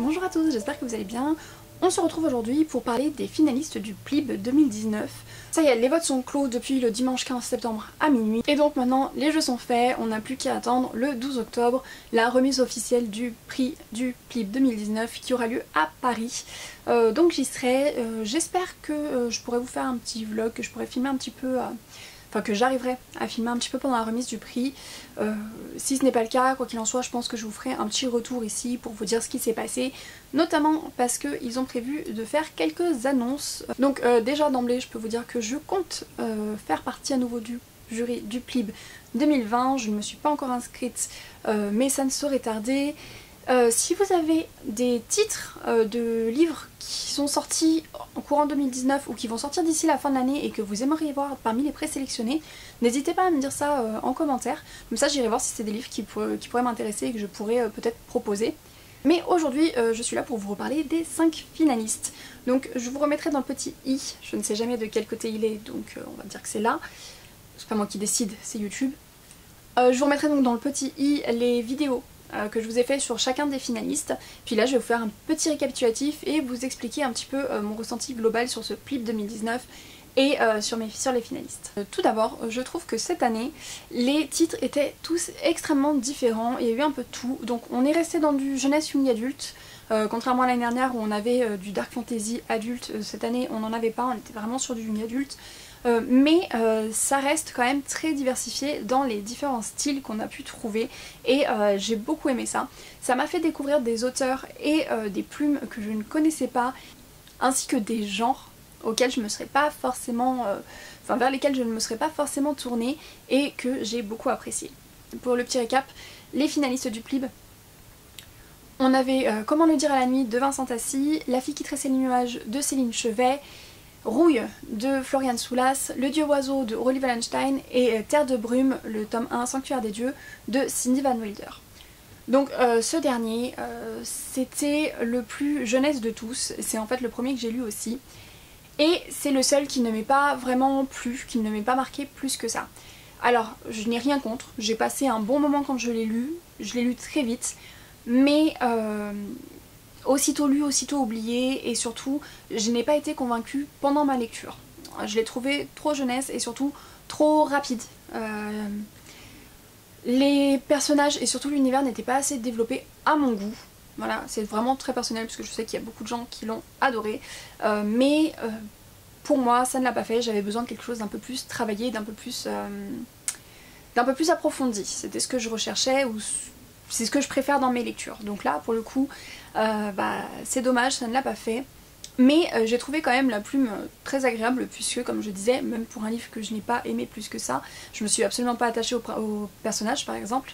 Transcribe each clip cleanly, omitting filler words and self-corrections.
Bonjour à tous, j'espère que vous allez bien. On se retrouve aujourd'hui pour parler des finalistes du PLIB 2019. Ça y est, les votes sont clos depuis le dimanche 15 septembre à minuit. Et donc maintenant, les jeux sont faits, on n'a plus qu'à attendre le 12 octobre, la remise officielle du prix du PLIB 2019 qui aura lieu à Paris. Donc j'y serai, j'espère que je pourrai vous faire un petit vlog, que je pourrai filmer un petit peu... Enfin que j'arriverai à filmer un petit peu pendant la remise du prix. Si ce n'est pas le cas, quoi qu'il en soit, je pense que je vous ferai un petit retour ici pour vous dire ce qui s'est passé, notamment parce qu'ils ont prévu de faire quelques annonces. Donc déjà d'emblée, je peux vous dire que je compte faire partie à nouveau du jury du PLIB 2020. Je ne me suis pas encore inscrite, mais ça ne saurait tarder. Si vous avez des titres de livres qui sont sortis en courant 2019 ou qui vont sortir d'ici la fin de l'année et que vous aimeriez voir parmi les présélectionnés, n'hésitez pas à me dire ça en commentaire. Comme ça j'irai voir si c'est des livres qui pourraient m'intéresser et que je pourrais peut-être proposer. Mais aujourd'hui je suis là pour vous reparler des 5 finalistes. Donc je vous remettrai dans le petit i, je ne sais jamais de quel côté il est, donc on va dire que c'est là. C'est pas moi qui décide, c'est YouTube. Je vous remettrai donc dans le petit i les vidéos que je vous ai fait sur chacun des finalistes. Puis là je vais vous faire un petit récapitulatif et vous expliquer un petit peu mon ressenti global sur ce PLIB 2019 et sur les finalistes. Tout d'abord, je trouve que cette année, les titres étaient tous extrêmement différents, il y a eu un peu de tout. Donc on est resté dans du jeunesse young adulte, contrairement à l'année dernière où on avait du dark fantasy adulte. Cette année on n'en avait pas, on était vraiment sur du young adulte. Mais ça reste quand même très diversifié dans les différents styles qu'on a pu trouver et j'ai beaucoup aimé ça. Ça m'a fait découvrir des auteurs et des plumes que je ne connaissais pas, ainsi que des genres auxquels je me serais pas forcément, vers lesquels je ne me serais pas forcément tournée et que j'ai beaucoup apprécié. Pour le petit récap, les finalistes du PLIB, on avait Comment le dire à la nuit de Vincent Tassi, La fille qui tressait les nuages de Céline Chevet, Rouille de Florian Soulas, Le dieu oiseau de Aurélie Wallenstein et Terre de brume, le tome 1 Sanctuaire des dieux de Cindy Van Wilder. Donc ce dernier, c'était le plus jeunesse de tous, c'est en fait le premier que j'ai lu aussi. Et c'est le seul qui ne m'est pas vraiment plu, qui ne m'est pas marqué plus que ça. Alors je n'ai rien contre, j'ai passé un bon moment quand je l'ai lu très vite, mais... aussitôt lu, aussitôt oublié, et surtout je n'ai pas été convaincue pendant ma lecture. Je l'ai trouvé trop jeunesse et surtout trop rapide. Les personnages et surtout l'univers n'étaient pas assez développés à mon goût. Voilà, c'est vraiment très personnel parce que je sais qu'il y a beaucoup de gens qui l'ont adoré. Mais pour moi ça ne l'a pas fait, j'avais besoin de quelque chose d'un peu plus travaillé, d'un peu plus approfondi. C'était ce que je recherchais, ou c'est ce que je préfère dans mes lectures. Donc là pour le coup c'est dommage, ça ne l'a pas fait. Mais j'ai trouvé quand même la plume très agréable puisque comme je disais, même pour un livre que je n'ai pas aimé plus que ça, je me suis absolument pas attachée au personnage par exemple.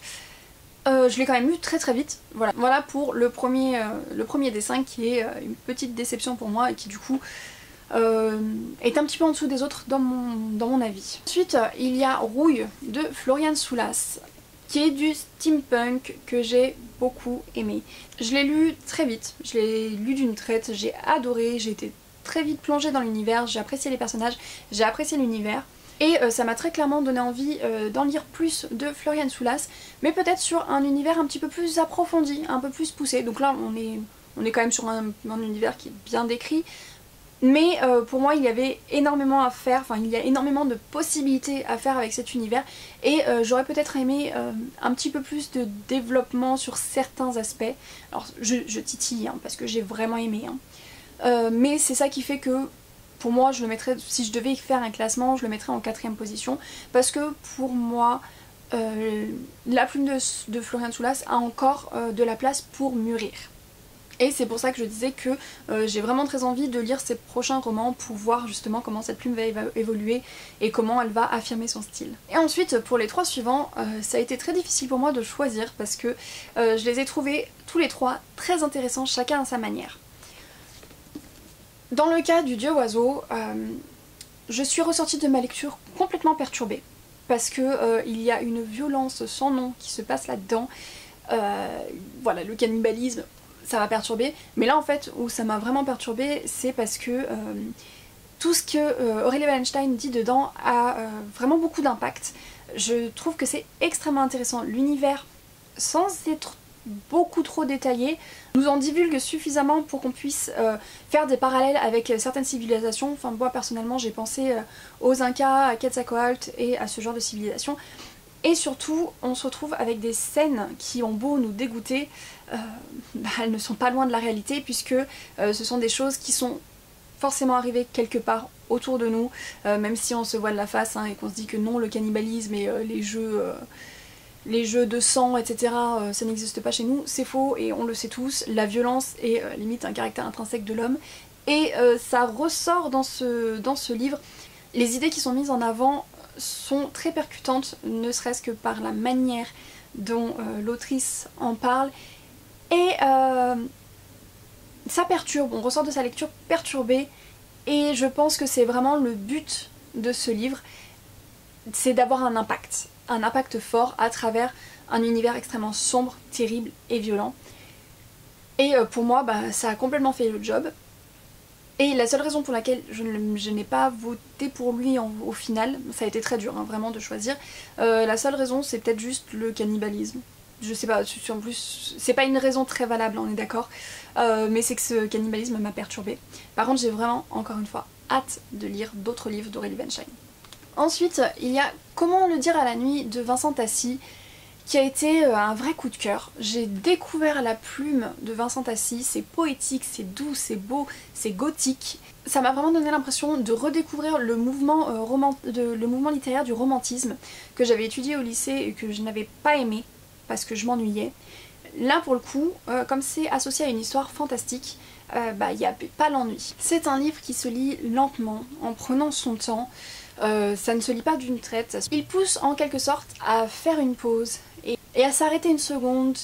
Je l'ai quand même lu très très vite. Voilà pour le premier des 5 qui est une petite déception pour moi et qui du coup est un petit peu en dessous des autres dans mon avis. Ensuite il y a Rouille de Florian Soulas, qui est du steampunk que j'ai beaucoup aimé. Je l'ai lu très vite, je l'ai lu d'une traite, j'ai adoré, j'ai été très vite plongée dans l'univers, j'ai apprécié les personnages, j'ai apprécié l'univers. Et ça m'a très clairement donné envie d'en lire plus de Florian Soulas, mais peut-être sur un univers un petit peu plus approfondi, un peu plus poussé. Donc là on est quand même sur un univers qui est bien décrit. Mais pour moi il y avait énormément à faire, enfin il y a énormément de possibilités à faire avec cet univers et j'aurais peut-être aimé un petit peu plus de développement sur certains aspects. Alors je titille hein, parce que j'ai vraiment aimé hein. Mais c'est ça qui fait que pour moi je le mettrais, si je devais faire un classement, je le mettrais en 4ème position parce que pour moi la plume de Florian Soulas a encore de la place pour mûrir. Et c'est pour ça que je disais que j'ai vraiment très envie de lire ses prochains romans pour voir justement comment cette plume va évoluer et comment elle va affirmer son style. Et ensuite pour les 3 suivants, ça a été très difficile pour moi de choisir parce que je les ai trouvés tous les 3 très intéressants, chacun à sa manière. Dans le cas du dieu oiseau, je suis ressortie de ma lecture complètement perturbée parce que il y a une violence sans nom qui se passe là-dedans. Voilà, le cannibalisme, ça m'a perturbée, mais là en fait où ça m'a vraiment perturbée c'est parce que tout ce que Aurélie Wallenstein dit dedans a vraiment beaucoup d'impact. Je trouve que c'est extrêmement intéressant, l'univers sans être beaucoup trop détaillé, nous en divulgue suffisamment pour qu'on puisse faire des parallèles avec certaines civilisations. Enfin moi personnellement j'ai pensé aux Incas, à Quetzalcoatl et à ce genre de civilisation. Et surtout, on se retrouve avec des scènes qui ont beau nous dégoûter, elles ne sont pas loin de la réalité puisque ce sont des choses qui sont forcément arrivées quelque part autour de nous, même si on se voile la face hein, et qu'on se dit que non, le cannibalisme et les jeux de sang, etc., ça n'existe pas chez nous, c'est faux et on le sait tous, la violence est limite un caractère intrinsèque de l'homme. Et ça ressort dans ce livre. Les idées qui sont mises en avant sont très percutantes, ne serait-ce que par la manière dont l'autrice en parle. Et ça perturbe, on ressort de sa lecture perturbé. Et je pense que c'est vraiment le but de ce livre, c'est d'avoir un impact fort à travers un univers extrêmement sombre, terrible et violent. Et pour moi, ça a complètement fait le job. Et la seule raison pour laquelle je n'ai pas voté pour lui au final, ça a été très dur hein, vraiment de choisir, la seule raison c'est peut-être juste le cannibalisme. Je sais pas, en plus c'est pas une raison très valable, on est d'accord, mais c'est que ce cannibalisme m'a perturbée. Par contre j'ai vraiment, encore une fois, hâte de lire d'autres livres d'Aurélie Weinstein. Ensuite, il y a Comment le dire à la nuit de Vincent Tassi, qui a été un vrai coup de cœur. J'ai découvert la plume de Vincent Tassi, c'est poétique, c'est doux, c'est beau, c'est gothique. Ça m'a vraiment donné l'impression de redécouvrir le mouvement littéraire du romantisme que j'avais étudié au lycée et que je n'avais pas aimé parce que je m'ennuyais. Là pour le coup, comme c'est associé à une histoire fantastique, il n'y a pas l'ennui. C'est un livre qui se lit lentement, en prenant son temps. Ça ne se lit pas d'une traite. Il pousse en quelque sorte à faire une pause et à s'arrêter une seconde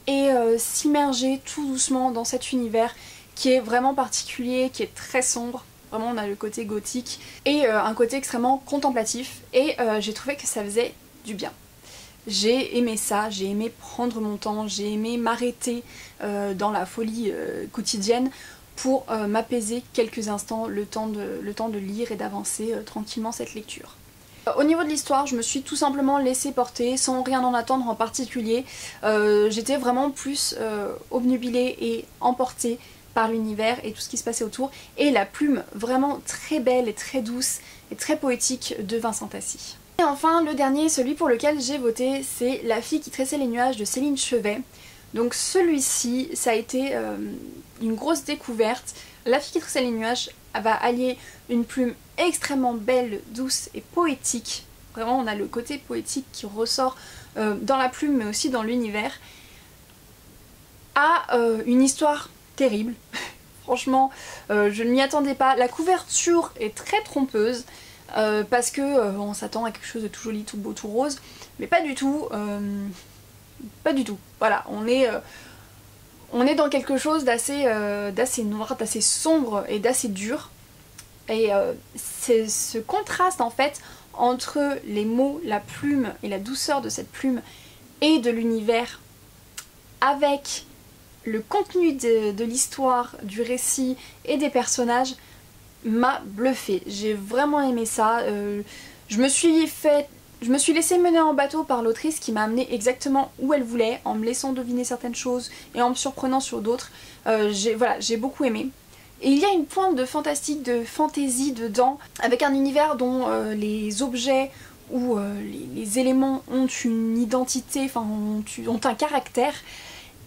et s'immerger tout doucement dans cet univers qui est vraiment particulier, qui est très sombre. Vraiment on a le côté gothique et un côté extrêmement contemplatif et j'ai trouvé que ça faisait du bien. J'ai aimé ça, j'ai aimé prendre mon temps, j'ai aimé m'arrêter dans la folie quotidienne pour m'apaiser quelques instants, le temps de lire et d'avancer tranquillement cette lecture. Au niveau de l'histoire, je me suis tout simplement laissée porter sans rien en attendre en particulier. J'étais vraiment plus obnubilée et emportée par l'univers et tout ce qui se passait autour. Et la plume vraiment très belle et très douce et très poétique de Vincent Tassi. Et enfin, le dernier, celui pour lequel j'ai voté, c'est La fille qui tressait les nuages de Céline Chevet. Donc celui-ci, ça a été une grosse découverte. La fille qui tressait les nuages va allier une plume extrêmement belle, douce et poétique. Vraiment, on a le côté poétique qui ressort dans la plume, mais aussi dans l'univers, à une histoire terrible. Franchement, je ne m'y attendais pas. La couverture est très trompeuse. Parce que on s'attend à quelque chose de tout joli, tout beau, tout rose, mais pas du tout. Pas du tout. Voilà, on est dans quelque chose d'assez noir, d'assez sombre et d'assez dur. Et c'est ce contraste en fait entre les mots, la plume et la douceur de cette plume et de l'univers avec le contenu de l'histoire, du récit et des personnages m'a bluffé. J'ai vraiment aimé ça. Je me suis laissée mener en bateau par l'autrice qui m'a amené exactement où elle voulait, en me laissant deviner certaines choses et en me surprenant sur d'autres. J'ai beaucoup aimé. Et il y a une pointe de fantastique, de fantaisie dedans, avec un univers dont les objets ou les éléments ont une identité, enfin ont un caractère.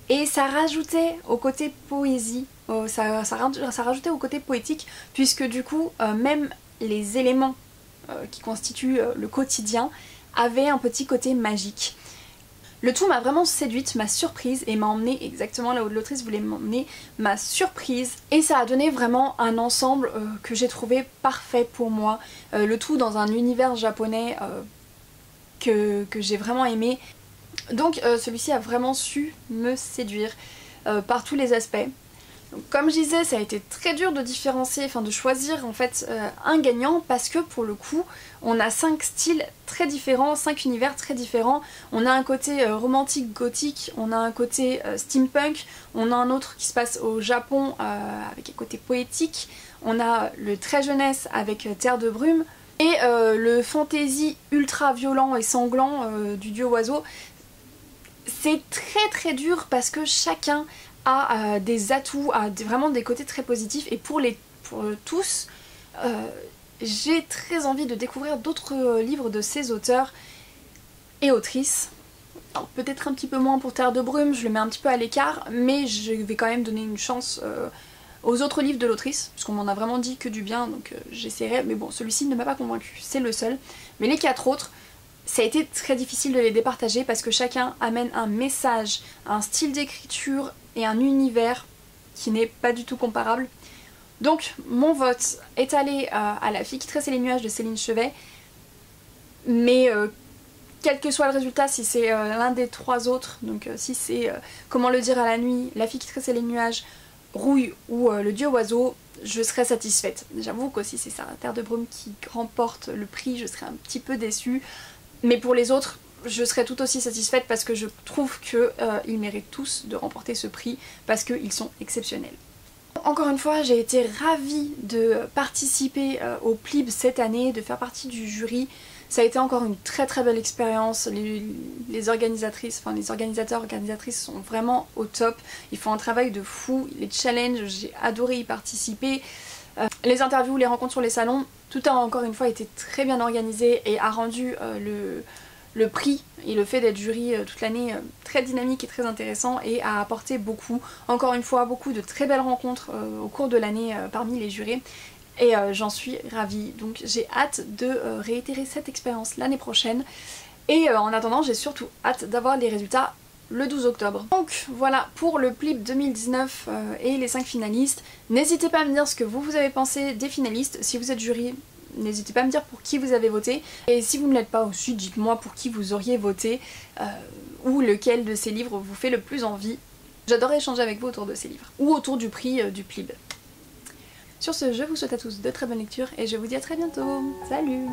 Et ça rajoutait au côté poésie, ça rajoutait au côté poétique, puisque du coup, même les éléments qui constituent le quotidien avaient un petit côté magique. Le tout m'a vraiment séduite, m'a surprise et m'a emmenée exactement là où l'autrice voulait m'emmener, m'a surprise. Et ça a donné vraiment un ensemble que j'ai trouvé parfait pour moi. Le tout dans un univers japonais que j'ai vraiment aimé. Donc celui-ci a vraiment su me séduire par tous les aspects. Donc, comme je disais, ça a été très dur de différencier, enfin de choisir en fait un gagnant parce que pour le coup on a 5 styles très différents, 5 univers très différents. On a un côté romantique gothique, on a un côté steampunk, on a un autre qui se passe au Japon avec un côté poétique, on a le très jeunesse avec Terre de brume et le fantasy ultra violent et sanglant du dieu oiseau. C'est très dur parce que chacun a des atouts, a vraiment des côtés très positifs, et pour tous, j'ai très envie de découvrir d'autres livres de ces auteurs et autrices. Peut-être un petit peu moins pour Terre de Brume, je le mets un petit peu à l'écart, mais je vais quand même donner une chance aux autres livres de l'autrice, parce qu'on m'en a vraiment dit que du bien, donc j'essaierai, mais bon, celui-ci ne m'a pas convaincue, c'est le seul. Mais les 4 autres, ça a été très difficile de les départager parce que chacun amène un message, un style d'écriture et un univers qui n'est pas du tout comparable. Donc mon vote est allé à La fille qui tressait les nuages de Céline Chevet, mais quel que soit le résultat, si c'est l'un des 3 autres, donc si c'est Comment le dire à la nuit, La fille qui tressait les nuages, Rouille ou Le dieu oiseau, je serais satisfaite. J'avoue qu'aussi c'est ça, Terre de Brume qui remporte le prix, je serais un petit peu déçue. Mais pour les autres, je serais tout aussi satisfaite parce que je trouve qu'ils méritent tous de remporter ce prix parce qu'ils sont exceptionnels. Encore une fois, j'ai été ravie de participer au PLIB cette année, de faire partie du jury. Ça a été encore une très belle expérience. Les organisatrices, enfin les organisateurs, organisatrices sont vraiment au top. Ils font un travail de fou. Les challenges, j'ai adoré y participer. Les interviews, les rencontres sur les salons, tout a encore une fois été très bien organisé et a rendu le prix et le fait d'être jury toute l'année très dynamique et très intéressant, et a apporté beaucoup, encore une fois, beaucoup de très belles rencontres au cours de l'année parmi les jurés. Et j'en suis ravie, donc j'ai hâte de réitérer cette expérience l'année prochaine. Et en attendant, j'ai surtout hâte d'avoir les résultats le 12 octobre. Donc voilà pour le PLIB 2019 et les 5 finalistes. N'hésitez pas à me dire ce que vous avez pensé des finalistes. Si vous êtes jury, n'hésitez pas à me dire pour qui vous avez voté. Et si vous ne l'êtes pas aussi, dites-moi pour qui vous auriez voté ou lequel de ces livres vous fait le plus envie. J'adorerais échanger avec vous autour de ces livres ou autour du prix du PLIB. Sur ce, je vous souhaite à tous de très bonnes lectures et je vous dis à très bientôt. Salut!